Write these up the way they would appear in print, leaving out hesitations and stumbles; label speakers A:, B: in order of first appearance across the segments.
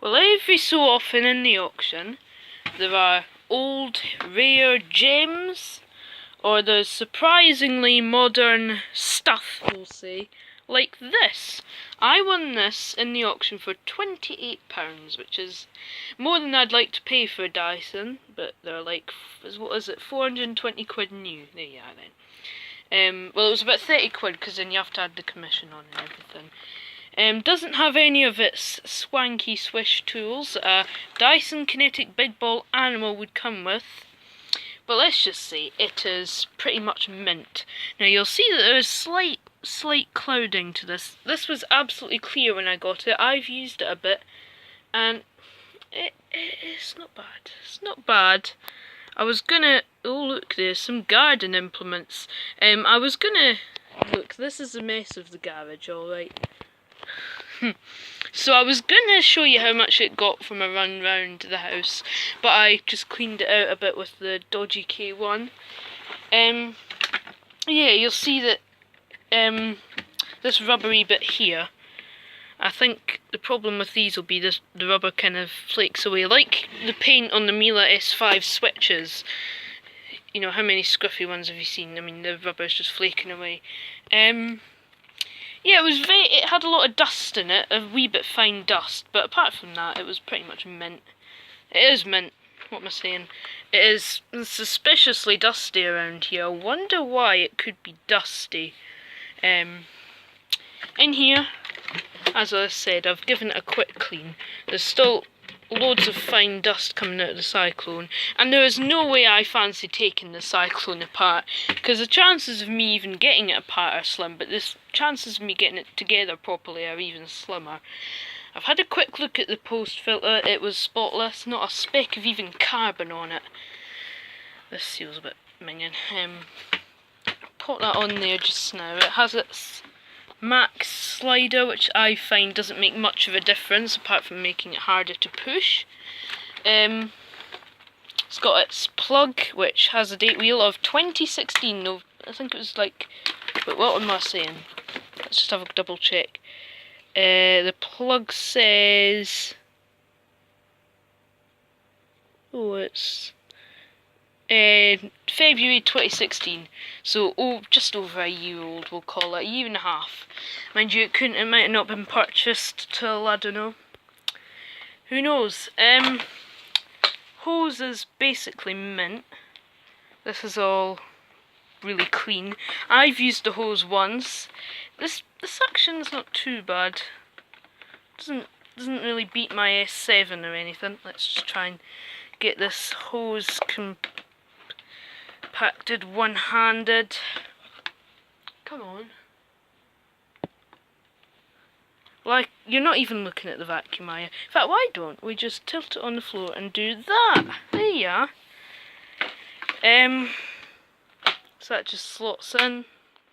A: Well, every so often in the auction, there are old, rare gems, or there's surprisingly modern stuff, we'll say, like this. I won this in the auction for £28, which is more than I'd like to pay for a Dyson, but they're like, what is it, 420 quid new. There you are then. Well, it was about 30 quid, because then you have to add the commission on and everything. Doesn't have any of its swanky swish tools Dyson Cinetic Big Ball Animal would come with. But let's just say it is pretty much mint. Now you'll see that there is slight clouding to this. This was absolutely clear when I got it. I've used it a bit, and it's not bad. It's not bad. I was gonna... oh look, there's some garden implements. I was gonna... look, this is a mess of the garage, alright. So I was gonna show you how much it got from a run round the house, but I just cleaned it out a bit with the dodgy K1. Yeah, you'll see that this rubbery bit here, I think the problem with these will be the rubber kind of flakes away, like the paint on the Miele S5 switches. You know, how many scruffy ones have you seen? I mean, the rubber's just flaking away. Yeah, it had a lot of dust in it, a wee bit fine dust, but apart from that, it was pretty much mint. It is mint, what am I saying? It is suspiciously dusty around here. I wonder why it could be dusty. In here, as I said, I've given it a quick clean. There's still loads of fine dust coming out of the Cyclone, and there is no way I fancy taking the Cyclone apart, because the chances of me even getting it apart are slim, but the chances of me getting it together properly are even slimmer. I've had a quick look at the post filter. It was spotless, not a speck of even carbon on it. This seal's a bit minging. Put that on there just now. It has its max slider, which I find doesn't make much of a difference apart from making it harder to push. It's got its plug, which has a date wheel of 2016. No, I think it was like, but what am I saying? Let's just have a double check. The plug says, oh, it's February 2016, so just over a year old, we'll call it, a year and a half. Mind you, it might have not been purchased till, I don't know, who knows. Hose is basically mint. This is all really clean. I've used the hose once. The suction's not too bad. Doesn't really beat my S7 or anything. Let's just try and get this hose compacted one-handed. Come on. Like, you're not even looking at the vacuum, are you? In fact, why don't we just tilt it on the floor and do that? There you are. So that just slots in.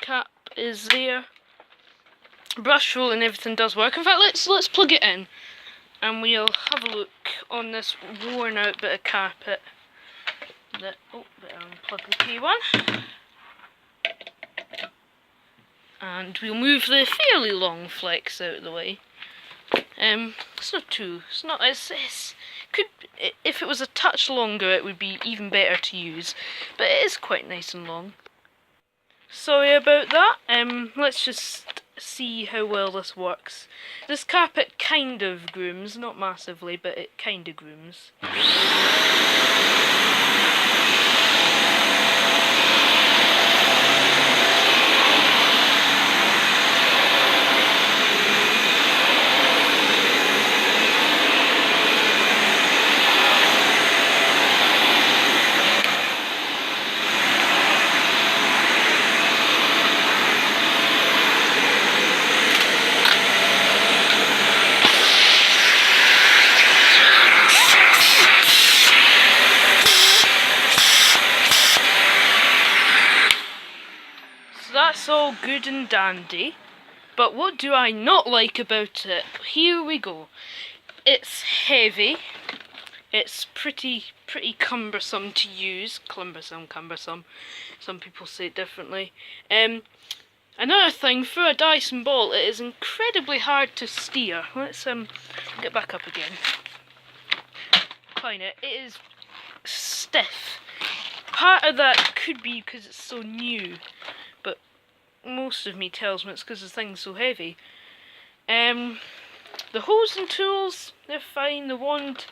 A: Cap is there. Brush roll and everything does work. In fact, let's plug it in, and we'll have a look on this worn out bit of carpet. Better unplug the K1. And we'll move the fairly long flex out of the way. It's not too. If it was a touch longer, it would be even better to use. But it is quite nice and long. Sorry about that. Let's just see how well this works. This carpet kind of grooms, not massively, but it kind of grooms. That's all good and dandy, but what do I not like about it? Here we go. It's heavy. It's pretty cumbersome to use. Cumbersome. Some people say it differently. Another thing, for a Dyson ball, it is incredibly hard to steer. Let's get back up again. Fine, it is stiff. Part of that could be because it's so new, but most of me tells me it's because the thing's so heavy. The hose and tools, they're fine. The wand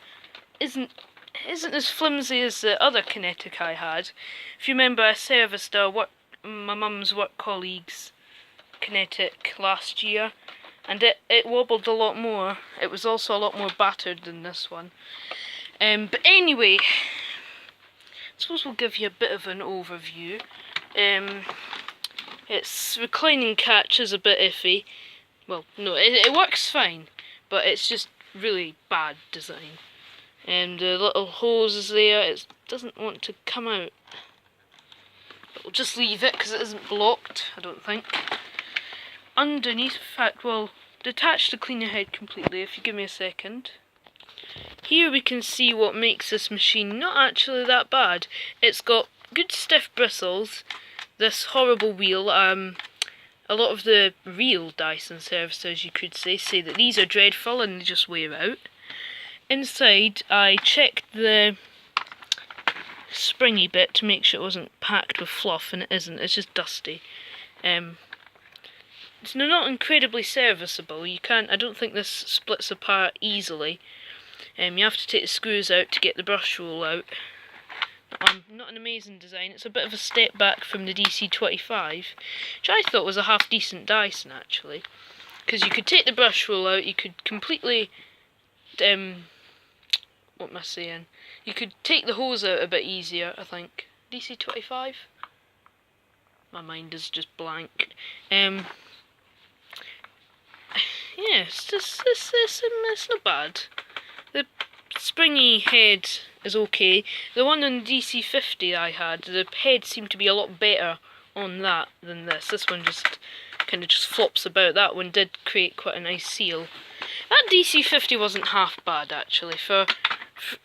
A: isn't as flimsy as the other Cinetic I had. If you remember, I serviced my mum's work colleague's Cinetic last year, and it wobbled a lot more. It was also a lot more battered than this one. But anyway, I suppose we'll give you a bit of an overview. Its reclining catch is a bit iffy. Well, no, it works fine, but it's just really bad design. And the little hose is there, it doesn't want to come out. But we'll just leave it because it isn't blocked, I don't think. Underneath, in fact, we'll detach the cleaner head completely if you give me a second. Here we can see what makes this machine not actually that bad. It's got good stiff bristles, this horrible wheel. A lot of the real Dyson servicers, you could say that these are dreadful and they just wear out. Inside, I checked the springy bit to make sure it wasn't packed with fluff, and it isn't, it's just dusty. It's not incredibly serviceable. I don't think this splits apart easily. You have to take the screws out to get the brush roll out. Not an amazing design. It's a bit of a step back from the DC25, which I thought was a half decent Dyson actually, because you could take the brush roll out, you could completely, what am I saying? You could take the hose out a bit easier, I think. DC25? My mind is just blank. Yeah, it's not bad. The springy head is okay. The one on DC50 I had, the head seemed to be a lot better on that than this. This one just kind of just flops about. That one did create quite a nice seal. That DC50 wasn't half bad actually.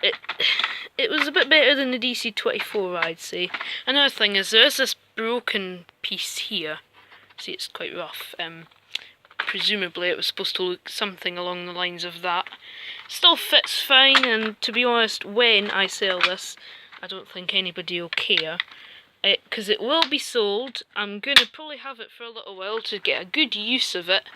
A: It was a bit better than the DC24, I'd say. Another thing is there is this broken piece here. See, it's quite rough. Presumably it was supposed to look something along the lines of that. Still fits fine, and to be honest, when I sell this, I don't think anybody will care. Because it will be sold. I'm going to probably have it for a little while to get a good use of it.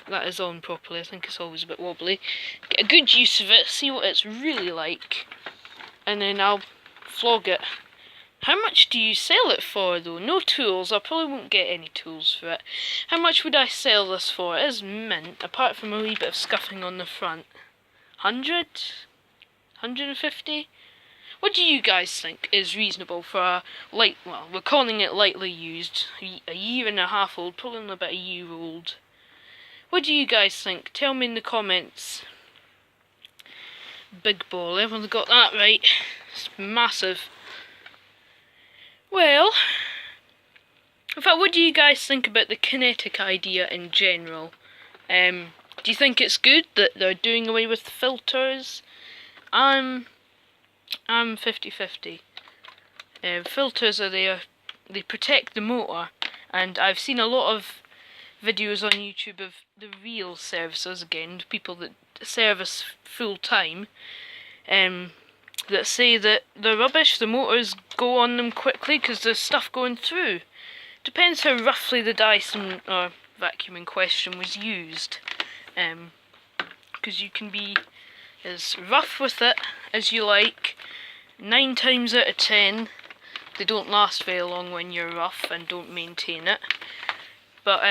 A: That is on properly. I think it's always a bit wobbly. Get a good use of it, see what it's really like, and then I'll flog it. How much do you sell it for though? No tools, I probably won't get any tools for it. How much would I sell this for? It is mint, apart from a wee bit of scuffing on the front. 100? 150? What do you guys think is reasonable for a well, we're calling it lightly used, a year and a half old, probably about a year old. What do you guys think? Tell me in the comments. Big ball, everyone's got that right. It's massive. Well, in fact, what do you guys think about the Cinetic idea in general? Do you think it's good that they're doing away with filters? I'm 50-50. Filters are there, they protect the motor, and I've seen a lot of videos on YouTube of the real servicers, again, people that service full time, that say that they're rubbish, the motors go on them quickly because there's stuff going through. Depends how roughly the Dyson or vacuum in question was used, because you can be as rough with it as you like. 9 times out of 10 they don't last very long when you're rough and don't maintain it. But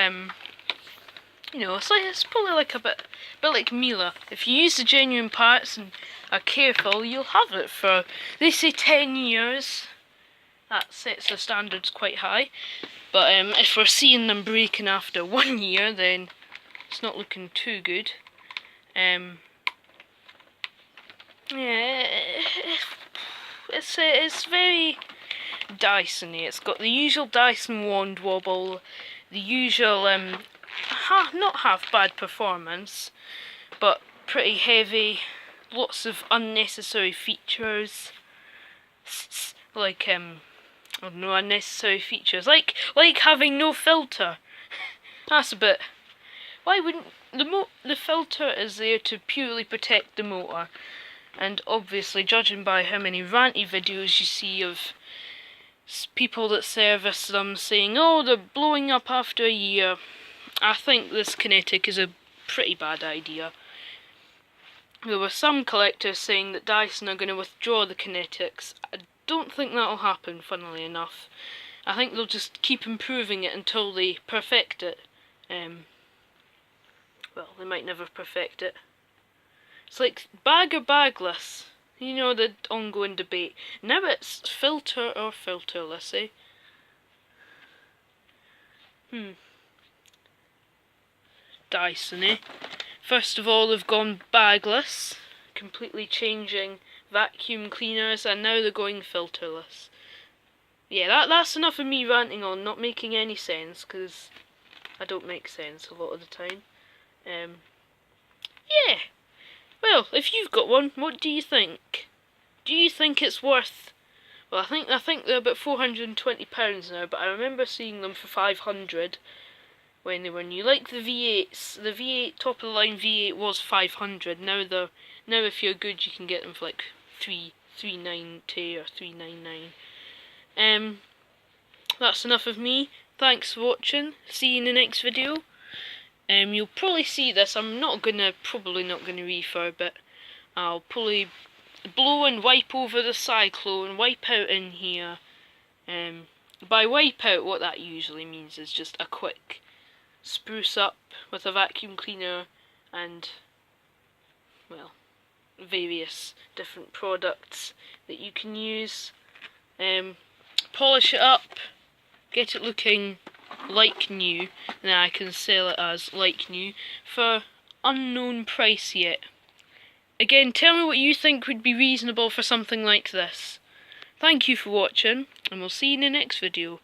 A: you know, it's probably like a bit like Miele. If you use the genuine parts and are careful, you'll have it for, they say 10 years. That sets the standards quite high. But if we're seeing them breaking after 1 year, then it's not looking too good. Yeah, it's very Dyson-y. It's got the usual Dyson wand wobble, the usual not half bad performance, but pretty heavy, lots of unnecessary features, like I don't know, unnecessary features, like having no filter. That's a bit. Why wouldn't the filter is there to purely protect the motor, and obviously, judging by how many ranty videos you see of people that service them saying, "Oh, they're blowing up after a year," I think this Cinetic is a pretty bad idea. There were some collectors saying that Dyson are going to withdraw the Cinetics. I don't think that'll happen, funnily enough. I think they'll just keep improving it until they perfect it. Well, they might never perfect it. It's like bag or bagless. You know, the ongoing debate. Now it's filter or filterless, eh? Dyson, eh? First of all, they've gone bagless, completely changing vacuum cleaners, and now they're going filterless. Yeah, that's enough of me ranting on, not making any sense, because I don't make sense a lot of the time. Yeah. Well, if you've got one, what do you think? Do you think it's worth... Well, I think they're about £420 now, but I remember seeing them for 500 when they were new. Like the V8s, the V8 top of the line V8 was 500. Now if you're good, you can get them for like 390 or 399. That's enough of me. Thanks for watching. See you in the next video. You'll probably see this. I'm probably not gonna refurb it. I'll probably blow and wipe over the cyclone, wipe out in here. By wipe out, what that usually means is just a quick spruce up with a vacuum cleaner and, well, various different products that you can use. Polish it up, get it looking like new, and then I can sell it as like new for unknown price yet. Again, tell me what you think would be reasonable for something like this. Thank you for watching, and we'll see you in the next video.